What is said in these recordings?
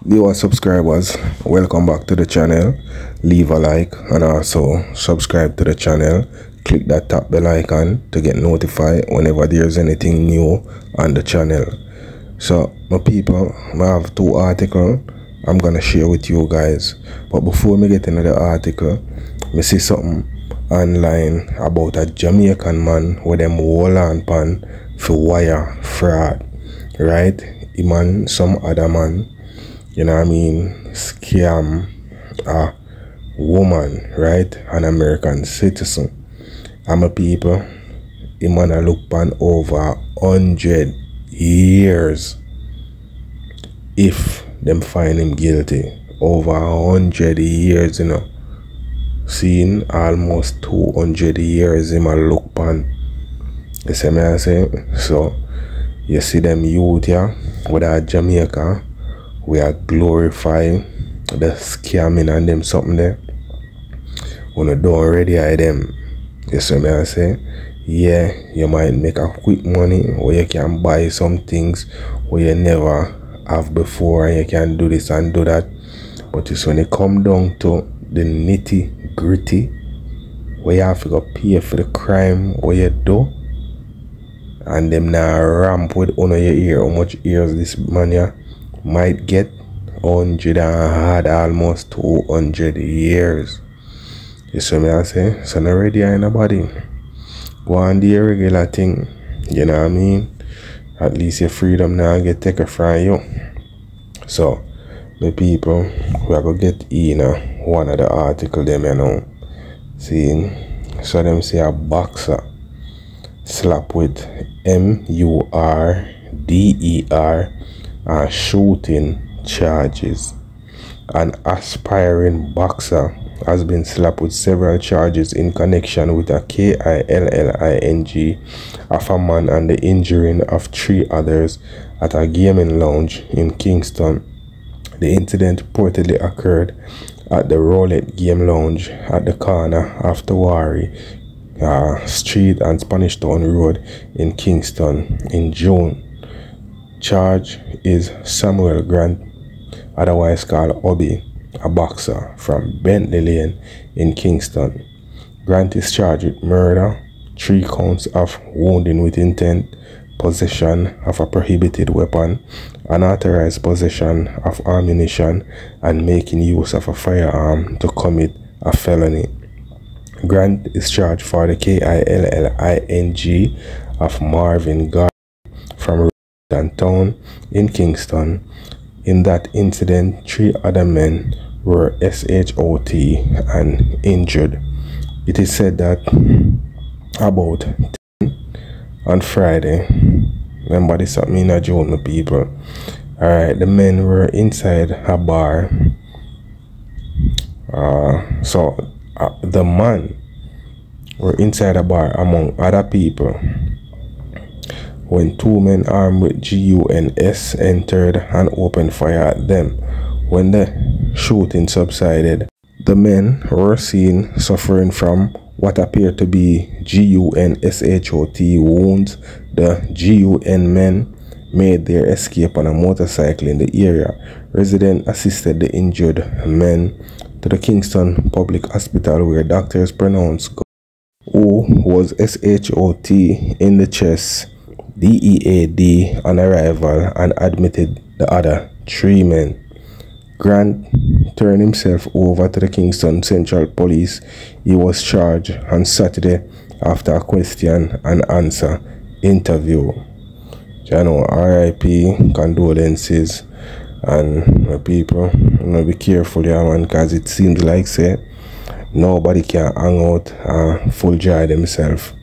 Dear subscribers, welcome back to the channel. Leave a like and also subscribe to the channel. Click that top bell icon to get notified whenever there's anything new on the channel. So my people, I have two articles I'm gonna share with you guys. But before me get into the article, me see something online about a Jamaican man with them hold on pan for wire fraud. Right? Him and some other man, you know what I mean, scam a woman, right? An American citizen. And my people, him and I look pan over 100 years if them find him guilty. Over 100 years, you know. Seeing almost 200 years him a look pan. You see me I say? So you see them youth here with our Jamaica, we are glorifying the scamming and them something there. When you don't already hide them, you see me I say? Yeah, you might make a quick money where you can buy some things where you never have before, and you can do this and do that. But it's when it come down to the nitty gritty, where you have to go pay for the crime where you do, and them now ramp with on your ear how much ears this man here might get. 100 and had almost 200 years. You see me I say? So not ready in nobody. Go on the regular thing. You know what I mean? At least your freedom now get taken from you. So my people, we are gonna get in one of the article them, you know. See, so them say a boxer slap with MURDER and shooting charges. An aspiring boxer has been slapped with several charges in connection with a KILLING of a man and the injuring of 3 others at a gaming lounge in Kingston. The incident reportedly occurred at the Roulette Game Lounge at the corner of the Wari Street and Spanish Town Road in Kingston in June. Charge is Samuel Grant, otherwise called Obi, a boxer from Bentley Lane in Kingston. Grant is charged with murder, 3 counts of wounding with intent, possession of a prohibited weapon, unauthorized possession of ammunition, and making use of a firearm to commit a felony. Grant is charged for the KILLING of Marvin Gardner from Town in Kingston. In that incident, 3 other men were SH0T and injured. It is said that about 10 on Friday, remember this happened in June, my people. Alright, the men were inside a bar. The man were inside a bar among other people when 2 men armed with guns entered and opened fire at them. When the shooting subsided, the men were seen suffering from what appeared to be SH0T wounds. The GUN men made their escape on a motorcycle in the area. Residents assisted the injured men to the Kingston Public Hospital, where doctors pronounced who was SH0T in the chest D3AD on arrival and admitted the other 3 men. Grant turned himself over to the Kingston Central Police. He was charged on Saturday after a question and answer interview. You know, RIP, condolences, and my people, you know, be careful, yeah, man, because it seems like say nobody can hang out and full joy themselves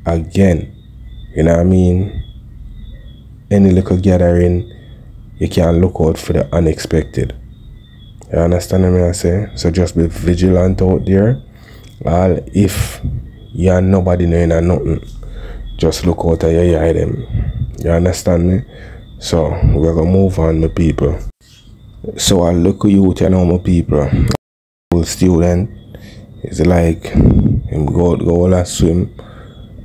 again. You know what I mean? Any little gathering, you can look out for the unexpected. You understand what I say? So just be vigilant out there. If you and nobody knowing nothing, just look out at your eye them. You understand me? So we're gonna move on, my people. So I look at you, you know, my people. Student is like him go and swim,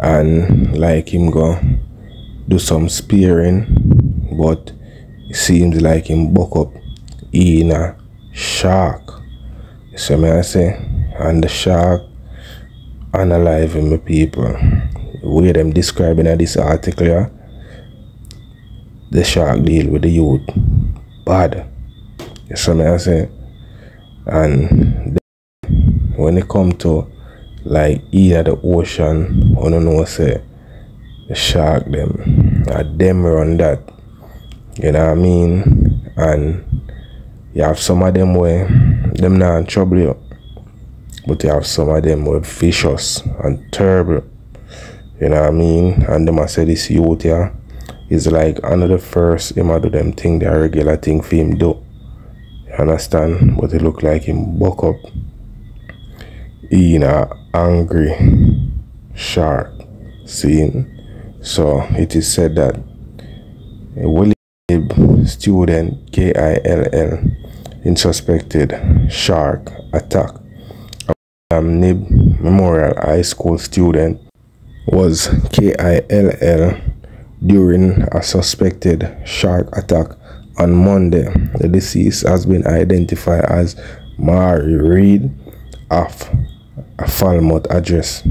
and like him go do some spearing, but it seems like him buck up in a shark. So me I say, and the shark unalive my people. The way them describing in this article here, the shark deal with the youth bad. So me I say, and when it come to like either the ocean, I don't know say the shark them run that. You know what I mean? And you have some of them where them not in trouble you, but you have some of them where vicious and terrible. You know what I mean? And them I say this youth here is like another first him do them thing, the regular thing for him do. You understand? But it look like him buck up in a angry shark scene. So it is said that a Willie student KILL in suspected shark attack. Nib Memorial High School student was KILL during a suspected shark attack on Monday. The deceased has been identified as Mary Reed of a Falmouth address.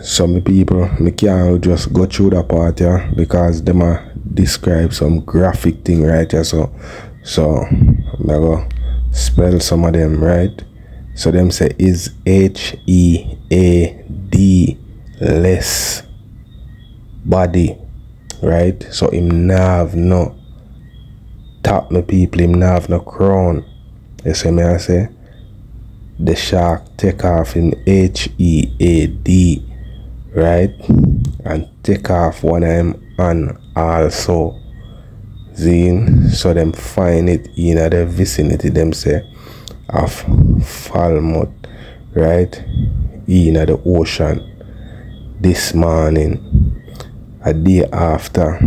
Some people, me can't just go through that part here because them describe some graphic thing right here. So I'm gonna spell some of them right. So them say is SH0T less body, right? So him nah have no top, my people, him nah have no crown. You see me I say? The shark take off in SH0T, right? And take off one of them and also zine. So them find it in the vicinity, them say, of Falmouth, right? In the ocean this morning, a day after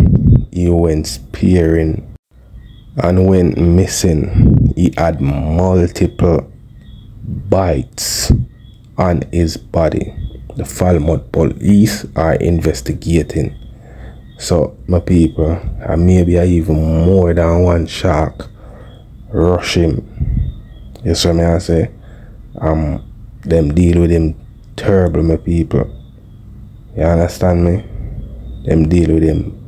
he went spearing and went missing. He had multiple bites on his body. The Falmouth police are investigating. So my people, and maybe even more than one shark rush him. You see me I say? Them deal with him terrible, my people. You understand me? Them deal with him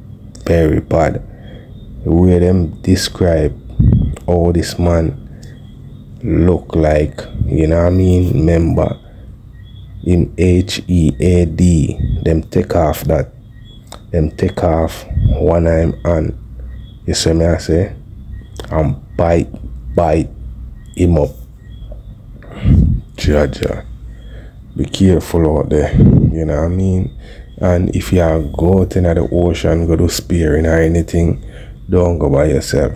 very bad. The way them describe how this man look like, you know what I mean? Remember, in SH0T, them take off that. Them take off one arm and, you see me I say? And bite him up. Jaja, be careful out there, you know what I mean? And if you are go out in the ocean, go to spearing or anything, don't go by yourself.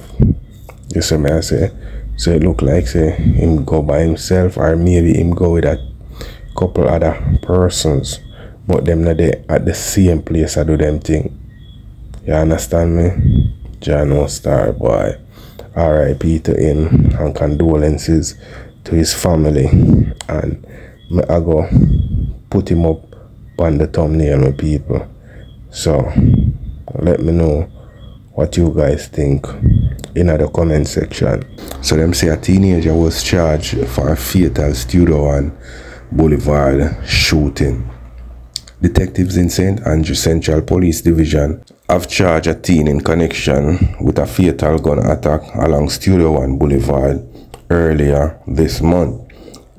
You see me I say? So it look like say him go by himself, or maybe him go with a couple other persons, but them not there at the same place I do them thing. You understand me? Jano Star boy. R.I.P. to him and condolences to his family. And I go put him up on the thumbnail, my people. So let me know what you guys think in the comment section. So them say a teenager was charged for a fatal Studio One Boulevard shooting. Detectives in St. Andrew Central Police Division have charged a teen in connection with a fatal gun attack along Studio One Boulevard earlier this month.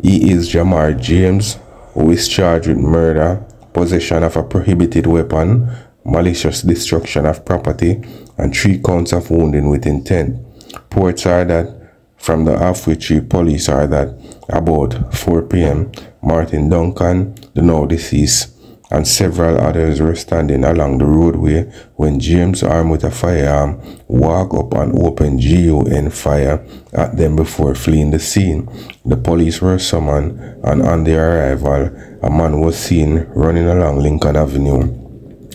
He is Jamar James, who is charged with murder, possession of a prohibited weapon, malicious destruction of property, and 3 counts of wounding with intent. Reports are that from the Halfway Tree police are that about 4 p.m. Martin Duncan, the now deceased, and several others were standing along the roadway when James, armed with a firearm, walked up and opened gun fire at them before fleeing the scene. The police were summoned, and on their arrival, a man was seen running along Lincoln Avenue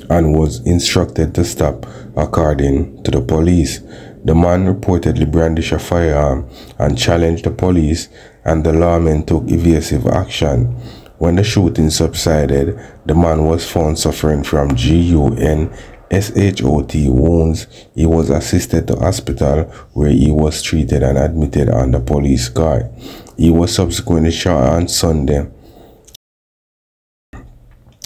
and was instructed to stop, according to the police. The man reportedly brandished a firearm and challenged the police, and the lawmen took evasive action. When the shooting subsided, the man was found suffering from gun SH0T wounds. He was assisted to hospital where he was treated and admitted on the police car. He was subsequently shot on Sunday.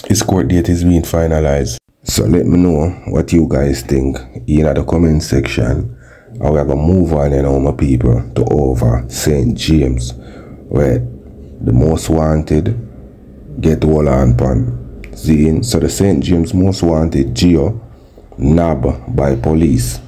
His court date is being finalized. So let me know what you guys think in the comment section. And we're gonna move on, you know, my people, to over St. James, where the most wanted get all on pan. Seeing, so the St. James most wanted Gio nabbed by police.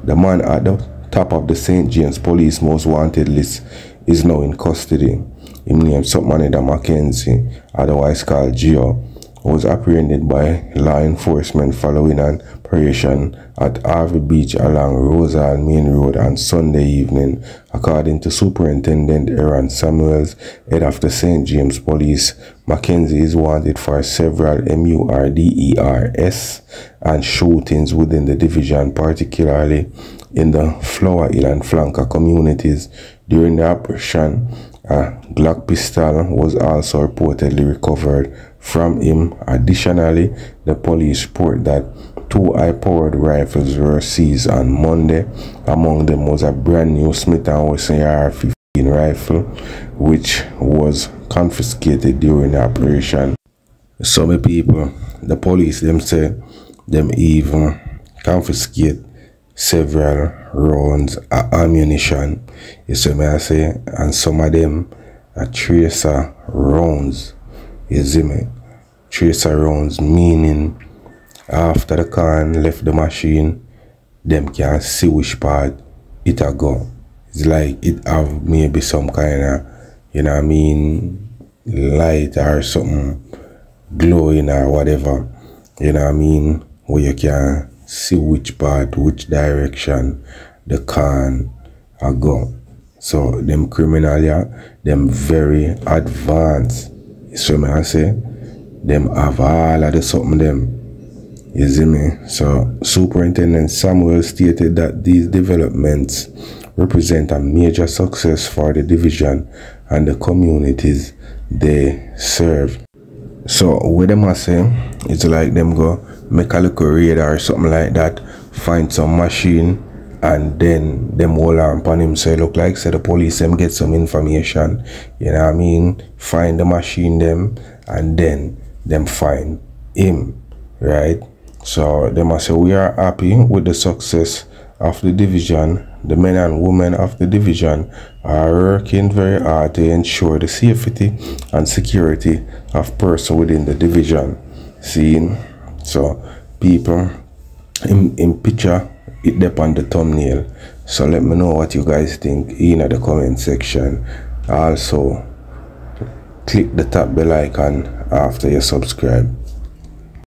The man at the top of the St. James police most wanted list is now in custody. Him named Submanager Mackenzie, otherwise called Gio, was apprehended by law enforcement following an operation at Harvey Beach along Rosal Main Road on Sunday evening. According to Superintendent Aaron Samuels, head of the St. James Police, Mackenzie is wanted for several murders and shootings within the division, particularly in the Flower Hill and Flanker communities. During the operation, a Glock pistol was also reportedly recovered from him. Additionally, the police report that 2 high-powered rifles were seized on Monday. Among them was a brand new Smith & Wesson AR-15 rifle, which was confiscated during the operation. Some people, the police, them say them even confiscate several rounds of ammunition. You see me I say, and some of them are tracer rounds. You see me? Tracer rounds meaning after the can left the machine, them can see which part it a go. It's like it have maybe some kind of, you know what I mean, light or something glowing or whatever, you know what I mean, where you can see which part, which direction the can a go. So them criminal, yeah, them very advanced. So me I say, them have all of the something them. You see me? So Superintendent Samuel stated that these developments represent a major success for the division and the communities they serve. So what them I say, it's like them go make a little raid or something like that, find some machine, and then them hold on upon him. So look like say the police them get some information, you know what I mean, find the machine them, and then them find him, right? So they must say we are happy with the success of the division. The men and women of the division are working very hard to ensure the safety and security of persons within the division. See, so people in picture it up on the thumbnail. So let me know what you guys think in the comment section. Also click the top bell icon after you subscribe.